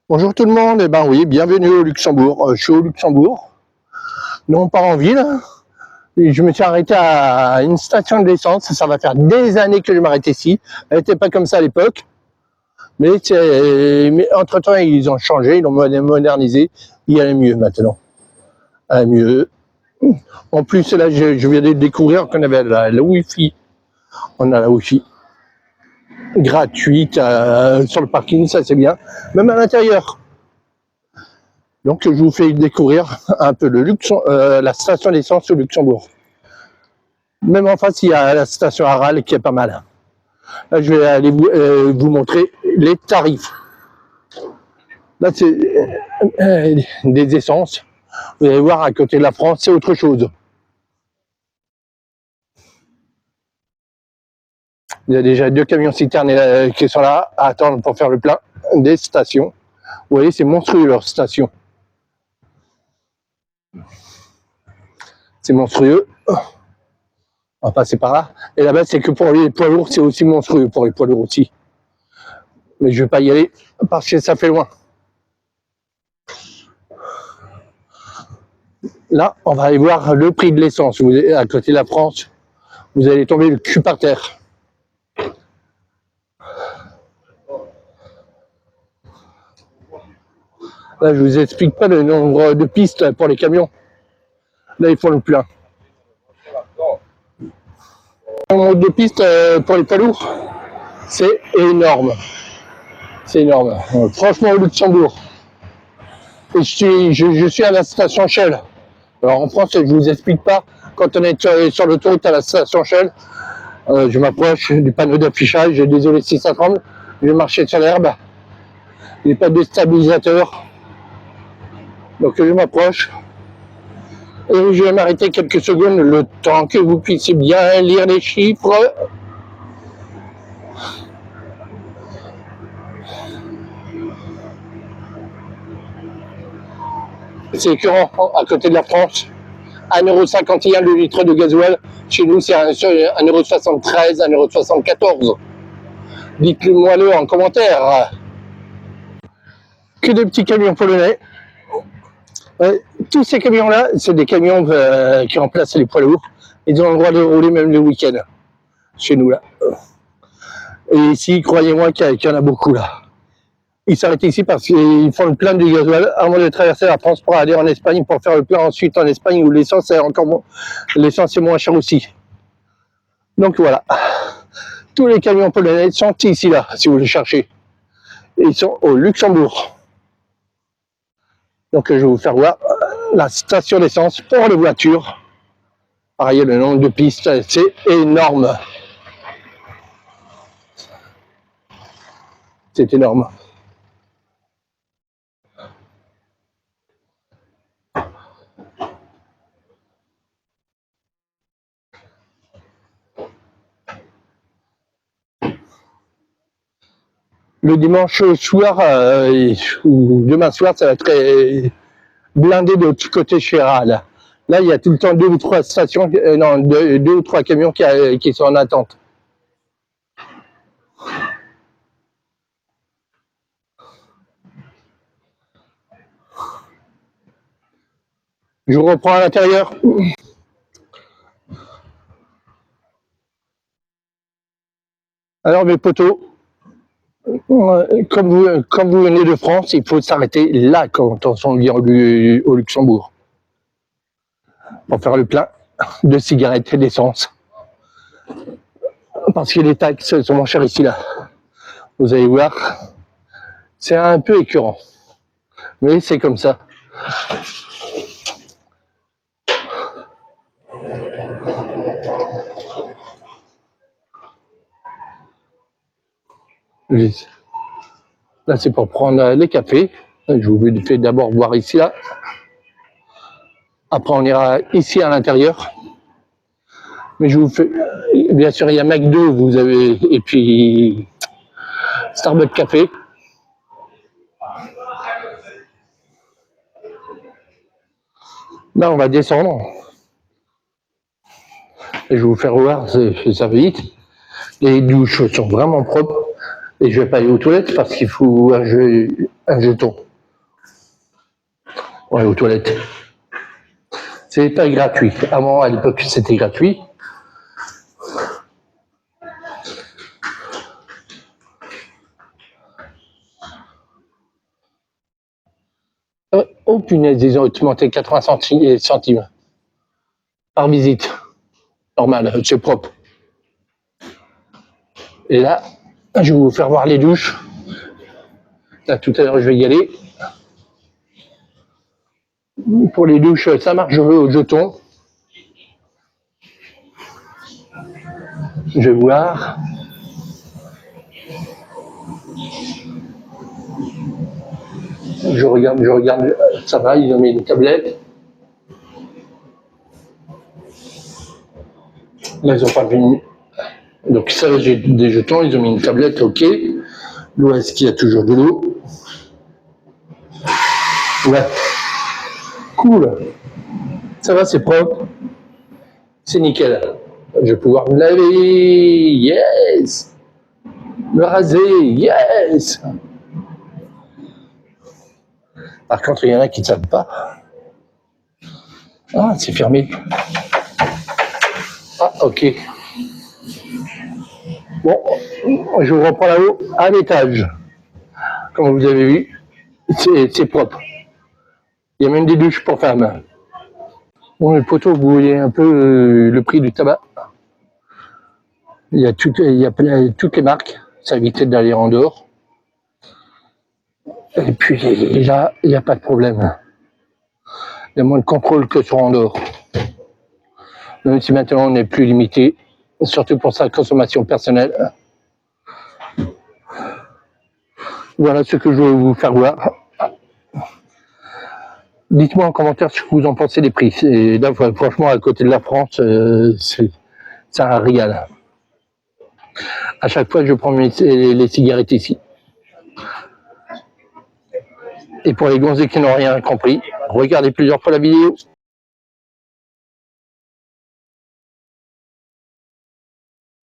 Bonjour tout le monde, et ben oui, bienvenue au Luxembourg. Je suis au Luxembourg, non pas en ville. Et je me suis arrêté à une station d'essence, ça va faire des années que je m'arrête ici. Elle n'était pas comme ça à l'époque, mais entre-temps ils ont changé, ils l'ont modernisé, il y a mieux maintenant. Mieux. En plus là, je viens de découvrir qu'on avait la Wi-Fi. On a la Wi-Fi gratuite sur le parking, ça c'est bien, même à l'intérieur. Donc je vous fais découvrir un peu la station d'essence au Luxembourg. Même en face, il y a la station Aral qui est pas mal. Là, je vais aller vous montrer les tarifs. Là, c'est des essences. Vous allez voir, à côté de la France, c'est autre chose. Il y a déjà 2 camions citernes qui sont là à attendre pour faire le plein des stations. Vous voyez, c'est monstrueux leur station. C'est monstrueux. On va passer par là. Et là-bas, c'est que pour les poids lourds, c'est aussi monstrueux pour les poids lourds aussi. Mais je ne vais pas y aller parce que ça fait loin. Là, on va aller voir le prix de l'essence. À côté de la France, vous allez tomber le cul par terre. Là, je vous explique pas le nombre de pistes pour les camions. Là, ils font le plein. Le nombre de pistes pour les poids lourds, c'est énorme. C'est énorme. Franchement, au Luxembourg. Et je suis à la station Shell. Alors en France, je vous explique pas. Quand on est sur l'autoroute à la station Shell, je m'approche du panneau d'affichage. Désolé si ça tremble. Je vais marcher sur l'herbe. Il n'y a pas de stabilisateur. Donc je m'approche. Et je vais m'arrêter quelques secondes, le temps que vous puissiez bien lire les chiffres. C'est écœurant, à côté de la France. 1,51 € le litre de gasoil. Chez nous, c'est 1,73 €, 1,74 €. Dites-le-moi en commentaire. Que des petits camions polonais. Tous ces camions-là, c'est des camions qui remplacent les poids lourds. Ils ont le droit de rouler même le week-end. Chez nous, là. Et ici, croyez-moi qu'il y en a beaucoup, là. Ils s'arrêtent ici parce qu'ils font le plein du gasoil avant de traverser la France pour aller en Espagne, pour faire le plein ensuite en Espagne où l'essence est moins chère aussi. Donc voilà. Tous les camions polonais sont ici, là, si vous les cherchez. Et ils sont au Luxembourg. Donc je vais vous faire voir la station d'essence pour les voitures. Pareil, le nombre de pistes, c'est énorme. C'est énorme. Le dimanche soir ou demain soir, ça va être blindé de l'autre côté chez Aral. Là, il y a tout le temps 2 ou 3 stations, deux ou 3 camions qui sont en attente. Je vous reprends à l'intérieur. Alors mes potos, comme vous venez de France, il faut s'arrêter là quand on vient au Luxembourg pour faire le plein de cigarettes et d'essence. Parce que les taxes sont moins chères ici, là. Vous allez voir, c'est un peu écœurant. Mais c'est comme ça. Là, c'est pour prendre les cafés. Je vous fais d'abord voir ici, là. Après, on ira ici à l'intérieur. Mais je vous fais... Bien sûr, il y a McDo, vous avez... Et puis... Starbucks Café. Là, on va descendre. Et je vais vous faire voir, ça va vite. Les douches sont vraiment propres. Et je vais pas aller aux toilettes parce qu'il faut un jeton. Ouais, aux toilettes. C'est pas gratuit. Avant, à l'époque, c'était gratuit. Oh punaise, ils ont augmenté 80 centimes par visite. Normal, c'est propre. Et là, je vais vous faire voir les douches. Là, tout à l'heure, je vais y aller. Pour les douches, ça marche au jeton. Je vais voir. Je regarde, ça va, ils ont mis une tablette. Là, ils ont pas mis. Donc, ça, j'ai des jetons, ils ont mis une tablette, ok. L'eau, est-ce qu'il y a toujours de l'eau? Ouais. Cool. Ça va, c'est propre. C'est nickel. Je vais pouvoir me laver. Yes. Me raser. Yes. Par contre, il y en a qui ne savent pas. Ah, c'est fermé. Ah, ok. Bon, je vous reprends là-haut, à l'étage. Comme vous avez vu, c'est propre. Il y a même des douches pour femmes. Bon, le poteau, vous voyez un peu le prix du tabac. Il y a toutes les marques. Ça évite d'aller en dehors. Et puis là, il n'y a pas de problème. Il y a moins de contrôle que sur en dehors. Même si maintenant on n'est plus limité, surtout pour sa consommation personnelle. Voilà ce que je veux vous faire voir. Dites-moi en commentaire ce que vous en pensez des prix. Et là, franchement, à côté de la France, c'est un régal. À chaque fois, je prends les cigarettes ici. Et pour les gonzés qui n'ont rien compris, regardez plusieurs fois la vidéo.